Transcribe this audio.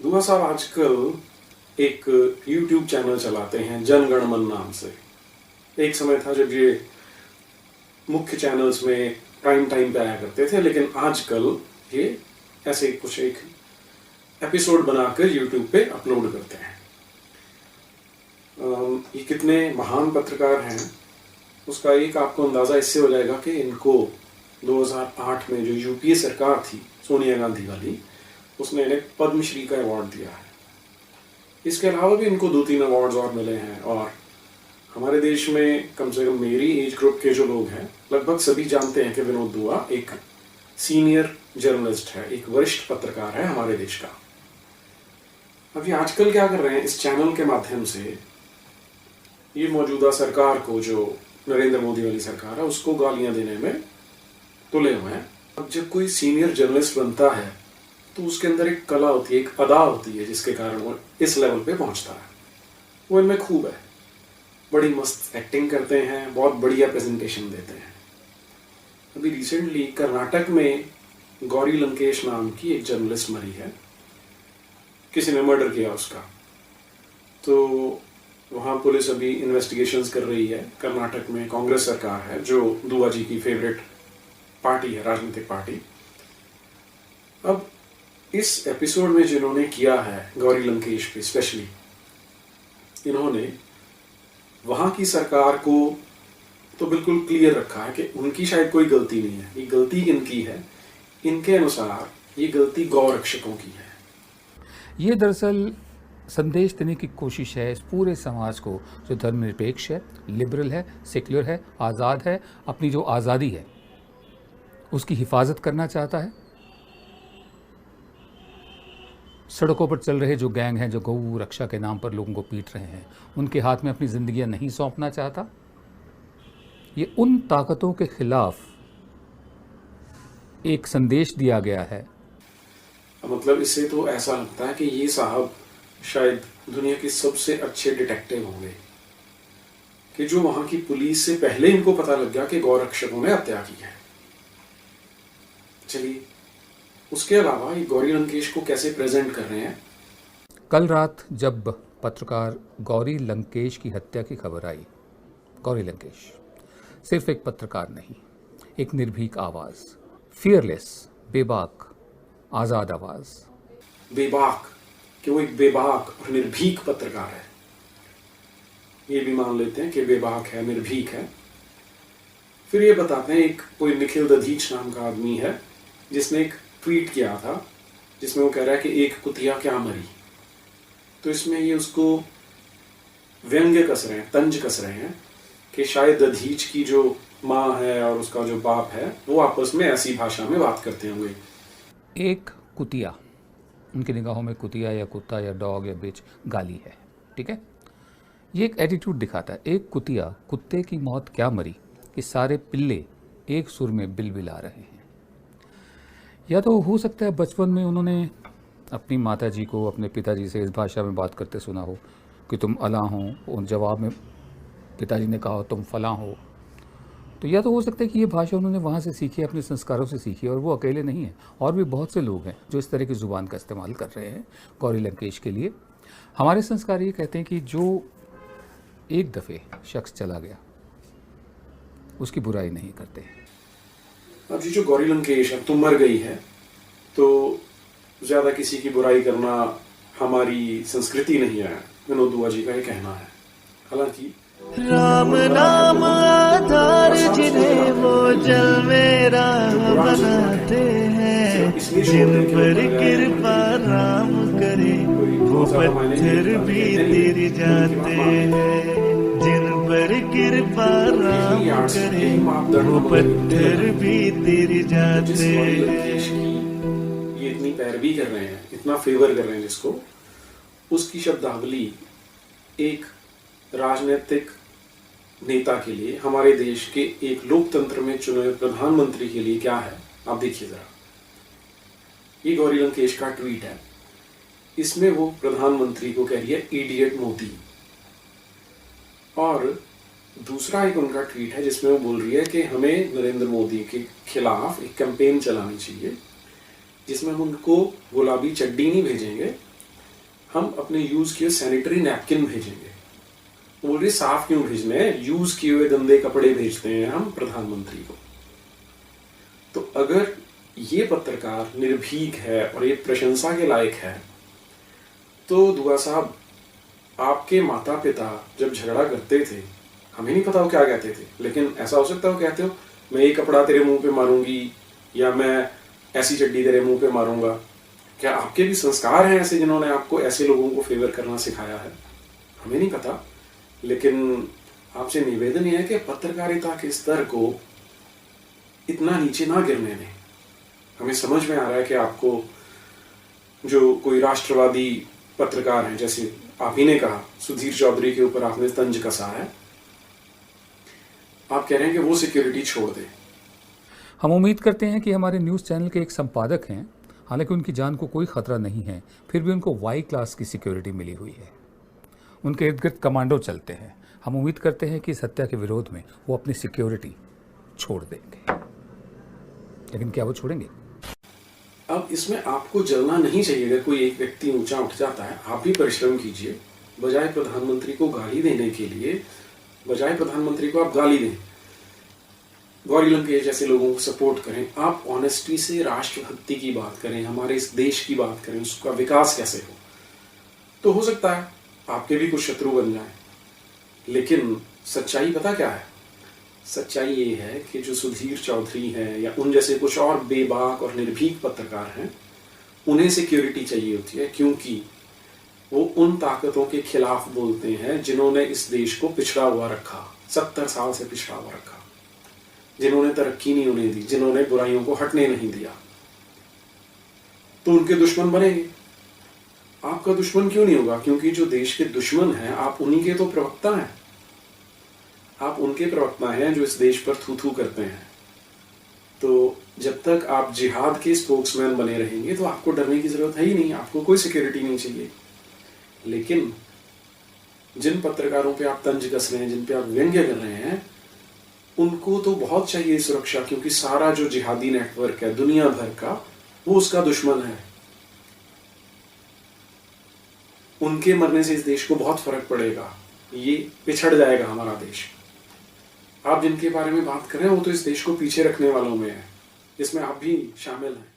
दुआ साहब आजकल एक YouTube चैनल चलाते हैं जन गण मन नाम से। एक समय था जब ये मुख्य चैनल्स में प्राइम टाइम पे आया करते थे, लेकिन आजकल ये ऐसे कुछ एक एपिसोड बनाकर YouTube पे अपलोड करते हैं। ये कितने महान पत्रकार हैं उसका एक आपको अंदाजा इससे हो जाएगा कि इनको 2008 में जो यूपीए सरकार थी सोनिया गांधी वाली, उसने इन्हें पद्मश्री का अवार्ड दिया है। इसके अलावा भी इनको 2-3 अवार्ड्स और मिले हैं। और हमारे देश में कम से कम मेरी एज ग्रुप के जो लोग हैं लगभग सभी जानते हैं कि विनोद दुआ एक सीनियर जर्नलिस्ट है, एक वरिष्ठ पत्रकार है हमारे देश का। अभी आजकल क्या कर रहे हैं, इस चैनल के माध्यम से ये मौजूदा सरकार को, जो नरेंद्र मोदी वाली सरकार है, उसको गालियां देने में तुले हुए हैं। अब जब कोई सीनियर जर्नलिस्ट बनता है तो उसके अंदर एक कला होती है, एक अदा होती है, जिसके कारण वो इस लेवल पे पहुंचता है। वो इनमें खूब है, बड़ी मस्त एक्टिंग करते हैं, बहुत बढ़िया प्रेजेंटेशन देते हैं। अभी रिसेंटली कर्नाटक में गौरी लंकेश नाम की एक जर्नलिस्ट मरी है, किसी ने मर्डर किया उसका। तो वहाँ पुलिस अभी इन्वेस्टिगेशंस कर रही है। कर्नाटक में कांग्रेस सरकार है, जो दुआ जी की फेवरेट पार्टी है, राजनीतिक पार्टी। अब इस एपिसोड में जिन्होंने किया है गौरी लंकेश पे स्पेशली, इन्होंने वहां की सरकार को तो बिल्कुल क्लियर रखा है कि उनकी शायद कोई गलती नहीं है, ये गलती इनकी है। इनके अनुसार ये गलती गौ रक्षकों की है। ये दरअसल संदेश देने की कोशिश है इस पूरे समाज को, जो धर्मनिरपेक्ष है, लिबरल है, सेक्युलर है, आज़ाद है, अपनी जो आज़ादी है उसकी हिफाजत करना चाहता है। सड़कों पर चल रहे जो गैंग हैं, जो गौ रक्षा के नाम पर लोगों को पीट रहे हैं, उनके हाथ में अपनी ज़िंदगियां नहीं सौंपना चाहता। ये उन ताकतों के खिलाफ एक संदेश दिया गया है। मतलब इससे तो ऐसा लगता है कि ये साहब शायद दुनिया के सबसे अच्छे डिटेक्टिव होंगे, कि जो वहां की पुलिस से पहले इनको पता लग गया कि गौरक्षकों ने हत्या की है। चलिए, उसके अलावा ये गौरी लंकेश को कैसे प्रेजेंट कर रहे हैं। कल रात जब पत्रकार गौरी लंकेश की हत्या की खबर आई, गौरी लंकेश सिर्फ एक पत्रकार नहीं, एक निर्भीक आवाज, फियरलेस, बेबाक, आज़ाद आवाज। बेबाक, कि वो एक बेबाक और निर्भीक पत्रकार है। ये भी मान लेते हैं कि बेबाक है, निर्भीक है। फिर ये बताते हैं एक कोई निखिल दधीच नाम का आदमी है जिसने एक ट्वीट किया था जिसमें वो कह रहा है कि एक कुतिया क्या मरी। तो इसमें ये उसको व्यंग्य कस रहे हैं, तंज कस रहे हैं कि शायद दधीच की जो माँ है और उसका जो बाप है वो आपस में ऐसी भाषा में बात करते होंगे। एक कुतिया, उनकी निगाहों में कुतिया या कुत्ता या डॉग या बिच गाली है, ठीक है। ये एक एटीट्यूड दिखाता है। एक कुतिया, कुत्ते की मौत क्या मरी कि सारे पिल्ले एक सुर में बिलबिला रहे हैं। या तो हो सकता है बचपन में उन्होंने अपनी माताजी को, अपने पिताजी से इस भाषा में बात करते सुना हो कि तुम अला हो, और जवाब में पिताजी ने कहा तुम फला हो। तो या तो हो सकता है कि ये भाषा उन्होंने वहाँ से सीखी, अपने संस्कारों से सीखी, और वो अकेले नहीं हैं, और भी बहुत से लोग हैं जो इस तरह की ज़ुबान का इस्तेमाल कर रहे हैं गौरी लंकेश के लिए। हमारे संस्कार ये कहते हैं कि जो एक दफ़े शख्स चला गया उसकी बुराई नहीं करते। अब जी जो गौरी लंकेश अब तो मर गई है, तो ज्यादा किसी की बुराई करना हमारी संस्कृति नहीं है, विनोद दुआ जी का ये कहना है। हालांकि राम नाम आधार जिन्हें वो जल में राह बनाते हैं, जिन पर कृपा राम करे वो पत्थर भी तिर जाते हैं, जिन पर कृपा राम करे वो पत्थर भी तिर जाते हैं। ये इतनी पैरवी कर रहे हैं, इतना फेवर कर रहे हैं जिसको, उसकी शब्दावली एक राजनीतिक नेता के लिए, हमारे देश के एक लोकतंत्र में चुने प्रधानमंत्री के लिए क्या है, आप देखिए जरा। ये गौरी लंकेश का ट्वीट है, इसमें वो प्रधानमंत्री को कह रही है इडियट मोदी। और दूसरा एक उनका ट्वीट है जिसमें वो बोल रही है कि हमें नरेंद्र मोदी के खिलाफ एक कैंपेन चलानी चाहिए जिसमें हम उनको गुलाबी चड्डी नहीं भेजेंगे, हम अपने यूज किए सैनिटरी नैपकिन भेजेंगे। वो बोल रही साफ क्यों भेजने हैं, यूज किए हुए गंदे कपड़े भेजते हैं हम प्रधानमंत्री को। तो अगर ये पत्रकार निर्भीक है और ये प्रशंसा के लायक है, तो दुआ साहब आपके माता पिता जब झगड़ा करते थे, हमें नहीं पता वो क्या कहते थे, लेकिन ऐसा हो सकता है वो कहते हो मैं ये कपड़ा तेरे मुंह पे मारूंगी या मैं ऐसी चड्डी तेरे मुंह पे मारूंगा। क्या आपके भी संस्कार हैं ऐसे जिन्होंने आपको ऐसे लोगों को फेवर करना सिखाया है? हमें नहीं पता, लेकिन आपसे निवेदन यह है कि पत्रकारिता के स्तर को इतना नीचे ना गिरने दें। हमें समझ में आ रहा है कि आपको जो कोई राष्ट्रवादी पत्रकार हैं, जैसे आप ही ने कहा सुधीर चौधरी के ऊपर आपने तंज कसा है, आप कह रहे हैं कि वो सिक्योरिटी छोड़ दे। हम उम्मीद करते हैं कि हमारे न्यूज़ चैनल के एक संपादक हैं, हालांकि उनकी जान को कोई खतरा नहीं है, फिर भी उनको वाई क्लास की सिक्योरिटी मिली हुई है। उनके इर्द गिर्द कमांडो चलते हैं। हम उम्मीद करते हैं कि इस हत्या के विरोध में वो अपनी सिक्योरिटी छोड़ देंगे, लेकिन क्या वो छोड़ेंगे? अब इसमें आपको जलना नहीं चाहिए। अगर कोई एक व्यक्ति ऊंचा उठ जाता है, आप भी परिश्रम कीजिए। बजाय प्रधानमंत्री को गाली देने के लिए, बजाय प्रधानमंत्री को आप गाली दें, गौरी लंकेश जैसे लोगों को सपोर्ट करें। आप ऑनेस्टी से राष्ट्रभक्ति की बात करें, हमारे इस देश की बात करें, उसका विकास कैसे हो। तो हो सकता है आपके भी कुछ शत्रु बन जाए, लेकिन सच्चाई पता क्या है? सच्चाई ये है कि जो सुधीर चौधरी हैं या उन जैसे कुछ और बेबाक और निर्भीक पत्रकार हैं, उन्हें सिक्योरिटी चाहिए होती है, क्योंकि वो उन ताकतों के खिलाफ बोलते हैं जिन्होंने इस देश को पिछड़ा हुआ रखा, 70 साल से पिछड़ा हुआ रखा, जिन्होंने तरक्की नहीं होने दी, जिन्होंने बुराइयों को हटने नहीं दिया। तो उनके दुश्मन बनेंगे। आपका दुश्मन क्यों नहीं होगा? क्योंकि जो देश के दुश्मन हैं, आप उन्हीं के तो प्रवक्ता हैं। आप उनके प्रवक्ता हैं जो इस देश पर थू थू करते हैं। तो जब तक आप जिहाद के स्पोक्समैन बने रहेंगे तो आपको डरने की जरूरत है ही नहीं, आपको कोई सिक्योरिटी नहीं चाहिए। लेकिन जिन पत्रकारों पे आप तंज कस रहे हैं, जिन पे आप व्यंग्य कर रहे हैं, उनको तो बहुत चाहिए सुरक्षा, क्योंकि सारा जो जिहादी नेटवर्क है दुनिया भर का, वो उसका दुश्मन है। उनके मरने से इस देश को बहुत फर्क पड़ेगा, ये पिछड़ जाएगा हमारा देश। आप जिनके बारे में बात कर रहे हैं वो तो इस देश को पीछे रखने वालों में है, जिसमें आप भी शामिल हैं।